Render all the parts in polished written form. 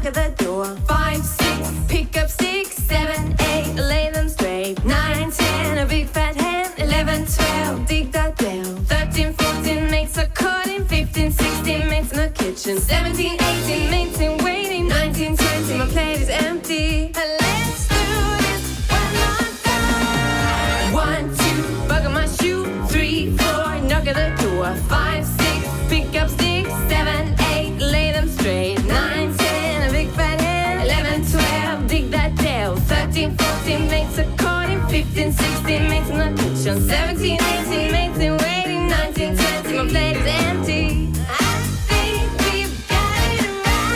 knock at the door. 5, 6, pick up 6, 7, 8, lay them straight. 9, 10, a big fat hen. 11, 12, dig that bell. 13, 14, makes a cutting. 15, 16, makes in the kitchen. 17, 18, makes in waiting. 19, 20, my plate is empty. Let's do this one more time. 1, 2, buckle my shoe. 3, 4, knock at the door. 5, 6, pick up 6, 7, 8, lay them straight. 9, 10, a big fat hen. 11, 12, dig that bell. 13, 14, makes a cutting. 15, 16, makes in the kitchen. 17, 18, makes in waiting. 19, 20, my plate is empty. I think we've got it right.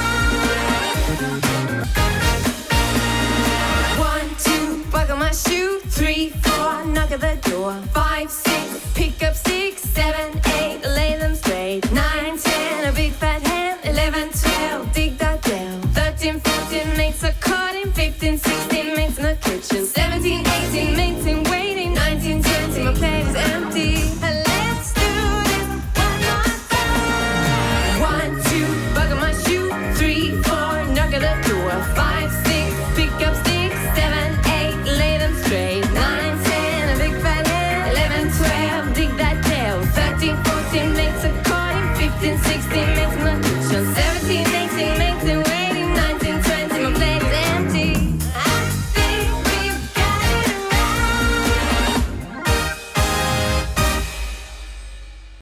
1, 2, buckle my shoe. 3, 4, knock at the door. 5, 6, pick up 6, 7, 8, lay them straight. 9, 10, a big fat hen. 11, 12, dig that bell. 13, 14, makes a cutting. 15, 16, makes in the kitchen. 17, 18, makes in waiting. 19, 20, my plate is empty. Let's do this one more time. 1, 2, buckle my shoe. 3, 4, knock at the door. 5, 6, pick up 6, 7, 8, lay them straight. 9, 10, a big fat hen. 11, 12, dig that bell. 13, 14, makes a cutting. 15, 16, makes in the kitchen.